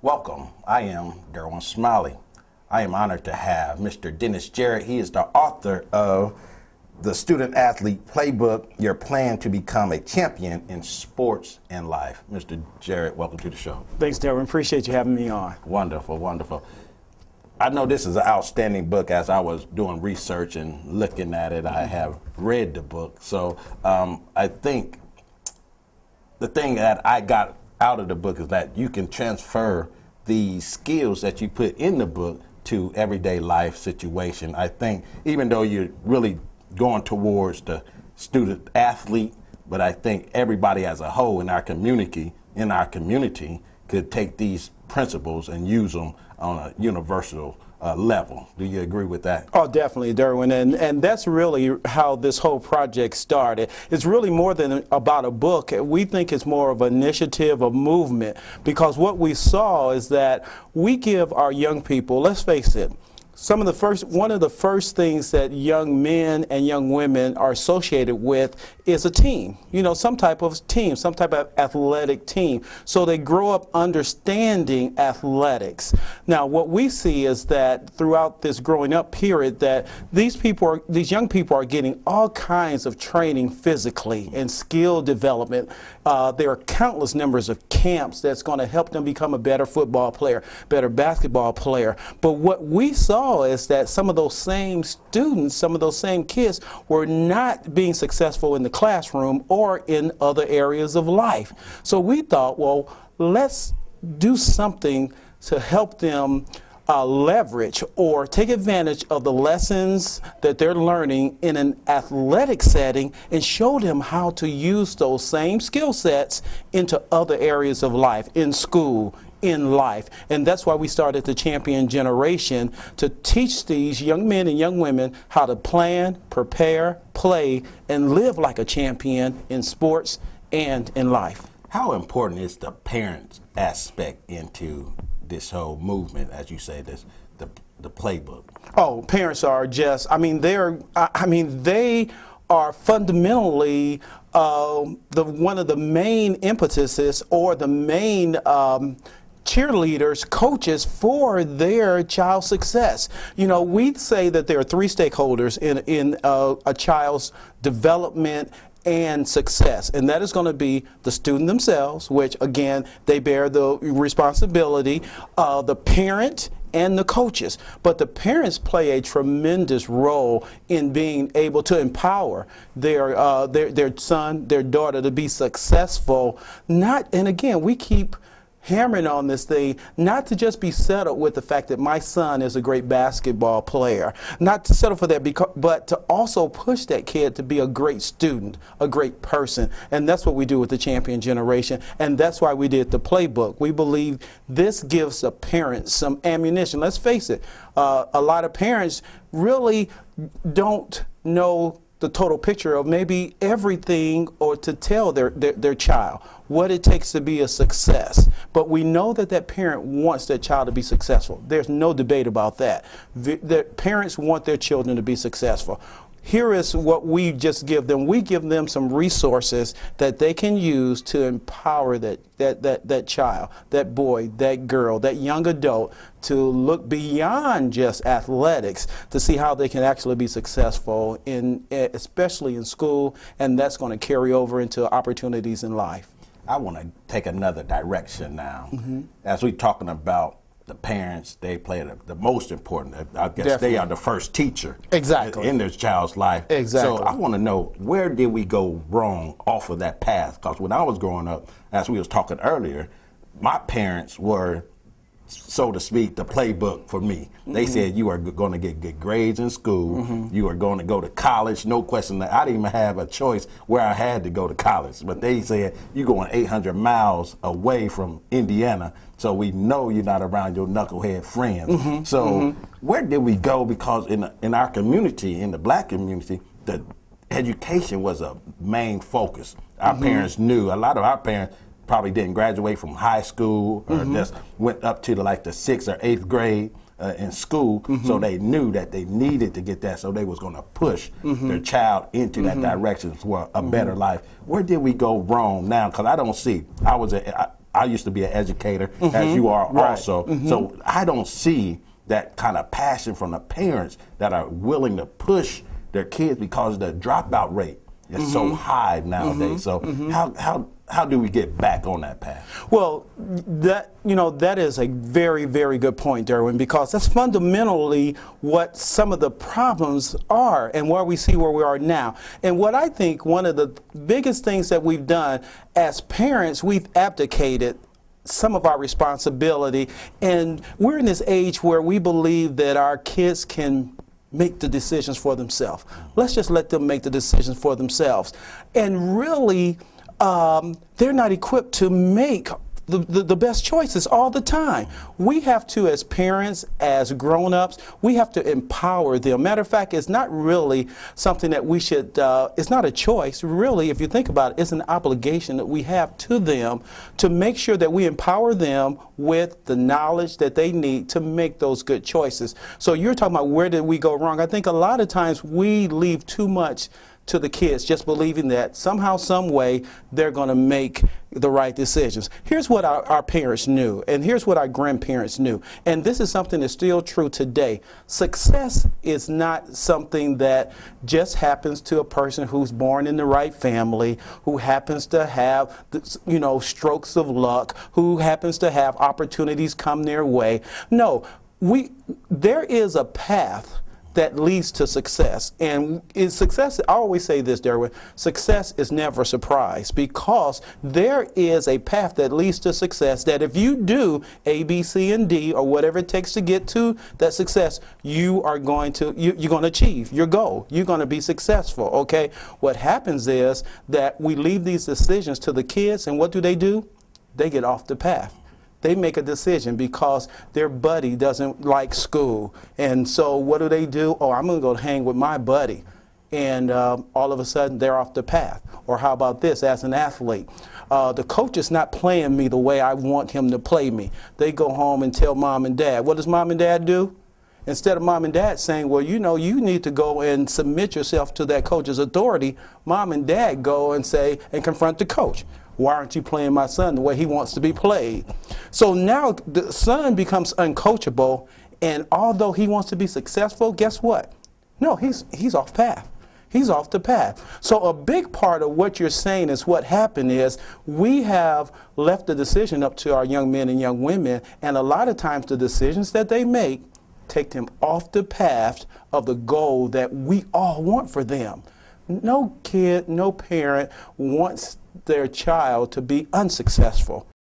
Welcome. I am Derwin Smiley. I am honored to have Mr. Dennis Jarrett. He is the author of the Student Athlete Playbook, Your Plan to Become a Champion in Sports and Life. Mr. Jarrett, welcome to the show. Thanks, Derwin. Appreciate you having me on. Wonderful, wonderful. I know this is an outstanding book. As I was doing research and looking at it, I have read the book. So I think the thing that I got out of the book is that you can transfer the skills that you put in the book to everyday life situation. I think even though you're really going towards the student athlete, but I think everybody as a whole in our community could take these principles and use them on a universal level. Do you agree with that? Oh, definitely, Derwin. And that's really how this whole project started. It's really more than about a book. We think it's more of an initiative, a movement, because what we saw is that we give our young people, let's face it, one of the first things that young men and young women are associated with is a team, some type of team, some type of athletic team. So they grow up understanding athletics. Now, what we see is that throughout this growing up period, that these young people are getting all kinds of training physically and skill development. There are countless numbers of camps that's going to help them become a better football player, better basketball player. But what we saw is that some of those same students, some of those same kids were not being successful in the classroom or in other areas of life. So we thought, well, let's do something to help them leverage or take advantage of the lessons that they're learning in an athletic setting and show them how to use those same skill sets into other areas of life, in school, in life. And that's why we started the Champion Generation, to teach these young men and young women how to plan, prepare, play, and live like a champion in sports and in life. How important is the parents aspect into this whole movement, as you say, the playbook? Oh, parents are just, they are fundamentally one of the main impetuses or the main cheerleaders, coaches for their child's success. We say that there are three stakeholders in a child's development and success, and that is going to be the student themselves, which again they bear the responsibility, the parent and the coaches. But the parents play a tremendous role in being able to empower their son, their daughter to be successful. And again, we keep hammering on this thing, not to just be settled with the fact that my son is a great basketball player, not to settle for that, but to also push that kid to be a great student, a great person. And that's what we do with the Champion Generation, and that's why we did the playbook. We believe this gives a parent some ammunition. Let's face it, a lot of parents really don't know the total picture of maybe everything, or to tell their child what it takes to be a success. But we know that that parent wants their child to be successful. There's no debate about that. The parents want their children to be successful. Here is what we just give them. We give them some resources that they can use to empower that child, that boy, that girl, that young adult, to look beyond just athletics to see how they can actually be successful, especially in school, and that's going to carry over into opportunities in life. I want to take another direction now. As we're talking about the parents, they play the most important. I guess Definitely. They are the first teacher in their child's life. Exactly. So I want to know, where did we go wrong off of that path? Because when I was growing up, as we was talking earlier, my parents were, so to speak, the playbook for me. They said you are going to get good grades in school. You are going to go to college, no question. I didn't even have a choice where I had to go to college. But they said you're going 800 miles away from Indiana, so we know you're not around your knucklehead friends. So where did we go? Because in our community, in the black community, the education was a main focus. Our parents knew. A lot of our parents probably didn't graduate from high school, or just went up to the 6th or 8th grade in school, so they knew that they needed to get that, so they was going to push their child into that direction for a better life. Where did we go wrong now? Because I don't see, I I used to be an educator, as you are also. So I don't see that kind of passion from the parents that are willing to push their kids because the dropout rate is so high nowadays. So how do we get back on that path? Well, that is a very, very good point, Derwin, because that's fundamentally what some of the problems are and where we see where we are now. And what I think one of the biggest things that we've done as parents, we've abdicated some of our responsibility, and we're in this age where we believe that our kids can make the decisions for themselves. Let's just let them make the decisions for themselves. And really, they're not equipped to make the best choices all the time. We have to, as parents, as grown-ups, we have to empower them. Matter of fact, it's not really something that we should, it's not a choice. Really, if you think about it, it's an obligation that we have to them to make sure that we empower them with the knowledge that they need to make those good choices. So you're talking about where did we go wrong? I think a lot of times we leave too much to the kids, just believing that somehow, some way, they're going to make the right decisions. Here's what our parents knew, and here's what our grandparents knew, and this is something that's still true today. Success is not something that just happens to a person who's born in the right family, who happens to have, strokes of luck, who happens to have opportunities come their way. No, there is a path that leads to success. And in success, I always say this, Derwin, success is never a surprise, because there is a path that leads to success that if you do A, B, C, and D, or whatever it takes to get to that success, you are going to, you're going to achieve your goal. You're going to be successful, okay? What happens is that we leave these decisions to the kids, and what do? They get off the path. They make a decision because their buddy doesn't like school. And so what do? Oh, I'm going to go hang with my buddy. And all of a sudden, they're off the path. Or how about this, as an athlete? The coach is not playing me the way I want him to play me. They go home and tell mom and dad. What does mom and dad do? Instead of mom and dad saying, well, you need to go and submit yourself to that coach's authority, mom and dad go and say, and confront the coach. Why aren't you playing my son the way he wants to be played? So now the son becomes uncoachable, and although he wants to be successful, guess what? No, he's off path. He's off the path. So a big part of what you're saying is what happened is we have left the decision up to our young men and young women, and a lot of times the decisions that they make take them off the path of the goal that we all want for them. No kid, no parent wants their child to be unsuccessful.